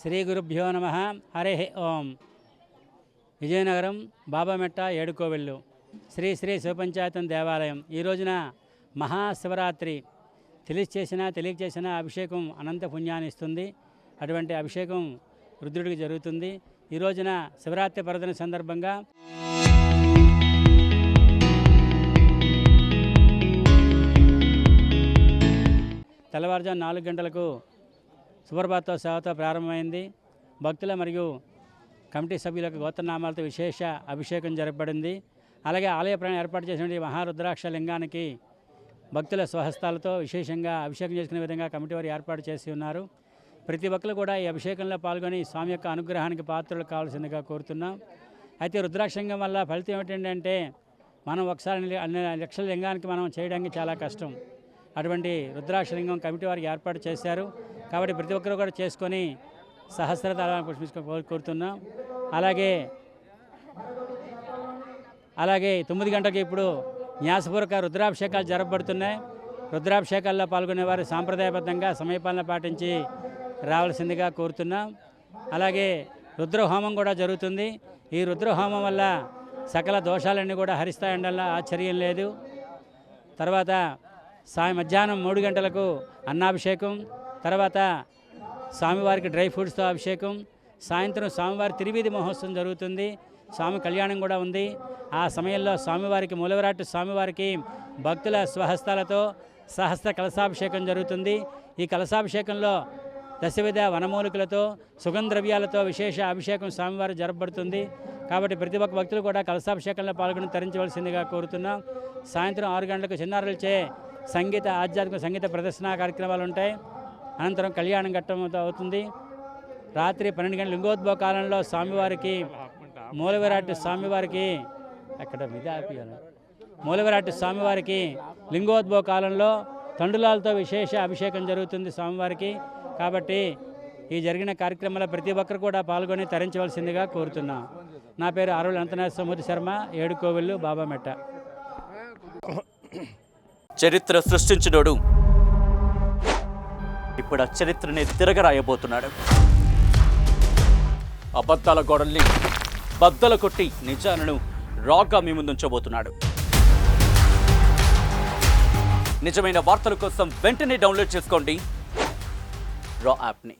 శ్రీ గురుభ్యో నమః. హరి ఓం. విజయనగరం బాబామెట్ట ఏడుకోవెళ్ళు శ్రీ శ్రీ శివపంచాయతం దేవాలయం. ఈ రోజున మహాశివరాత్రి. తెలియచేసిన అభిషేకం అనంత పుణ్యాన్ని ఇస్తుంది. అటువంటి అభిషేకం రుద్రుడికి జరుగుతుంది. ఈ రోజున శివరాత్రి పర్వదిన సందర్భంగా తెల్లవారుజాము 4 గంటలకు సుప్రభాత సేవతో ప్రారంభమైంది. భక్తుల మరియు కమిటీ సభ్యులకు గోత్రనామాలతో విశేష అభిషేకం జరపబడింది. అలాగే ఆలయ ప్రాంగణంలో ఏర్పాటు చేసినటువంటి మహారుద్రాక్ష లింగానికి భక్తుల స్వహస్తాలతో విశేషంగా అభిషేకం చేసుకునే విధంగా కమిటీ వారు ఏర్పాటు చేసి ఉన్నారు. ప్రతి ఒక్కరు కూడా ఈ అభిషేకంలో పాల్గొని స్వామి యొక్క అనుగ్రహానికి పాత్రలు కావాల్సిందిగా కోరుతున్నాం. అయితే రుద్రాక్షలింగం వల్ల ఫలితం ఏమిటంటే మనం ఒకసారి అన్ని లక్షల లింగానికి మనం చేయడానికి చాలా కష్టం. అటువంటి రుద్రాక్షలింగం కమిటీ వారికి ఏర్పాటు చేశారు. కాబట్టి ప్రతి ఒక్కరు కూడా చేసుకొని సహస్రదళాలను పుష్పించుకొని కోరుతున్నాం. అలాగే 9 గంటలకు ఇప్పుడు న్యాసపూర్వక రుద్రాభిషేకాలు జరపబడుతున్నాయి. రుద్రాభిషేకాల్లో పాల్గొనేవారు సాంప్రదాయబద్ధంగా సమయపాలన పాటించి రావాల్సిందిగా కోరుతున్నాం. అలాగే రుద్రహోమం కూడా జరుగుతుంది. ఈ రుద్రహోమం వల్ల సకల దోషాలన్నీ కూడా హరిస్తాయండల్లా ఆశ్చర్యం లేదు. తర్వాత మధ్యాహ్నం 3 గంటలకు అన్నాభిషేకం, తర్వాత స్వామివారికి డ్రై ఫ్రూట్స్తో అభిషేకం, సాయంత్రం స్వామివారి తిరువీధి మహోత్సవం జరుగుతుంది. స్వామి కళ్యాణం కూడా ఉంది. ఆ సమయంలో స్వామివారికి మూలవిరాట్ స్వామివారికి భక్తుల స్వహస్తాలతో సహస్ర కలశాభిషేకం జరుగుతుంది. ఈ కలశాభిషేకంలో దశవిధ వనమూలికలతో సుగంధద్రవ్యాలతో విశేష అభిషేకం స్వామివారి జరపబడుతుంది. కాబట్టి ప్రతి ఒక్క భక్తులు కూడా కలశాభిషేకంలో పాల్గొని తరించవలసిందిగా కోరుతున్నాం. సాయంత్రం 6 గంటలకు చిన్నారులచే ఆధ్యాత్మిక సంగీత ప్రదర్శన కార్యక్రమాలు ఉంటాయి. అనంతరం కళ్యాణం ఘట్టం అవుతుంది. రాత్రి 12 గంటల లింగోద్భవ కాలంలో స్వామివారికి మూలవిరాట్ స్వామివారికి లింగోద్భవ కాలంలో తండులాలతో విశేష అభిషేకం జరుగుతుంది స్వామివారికి. కాబట్టి ఈ జరిగిన కార్యక్రమంలో ప్రతి ఒక్కరు కూడా పాల్గొని తరించవలసిందిగా కోరుతున్నాం. నా పేరు ఆరుల అనంతనాథమూర్తి శర్మ, ఏడుకోవెళ్ళు, బాబామెట్ట. చరిత్ర సృష్టించినోడు ఇప్పుడు ఆ చరిత్రని తిరగరాయబోతున్నాడు. అబద్ధాల గోడల్ని బద్దలు కొట్టి నిజాలను రాగా మీ ముందుంచబోతున్నాడు. నిజమైన వార్తల కోసం వెంటనే డౌన్లోడ్ చేసుకోండి రా యాప్ని.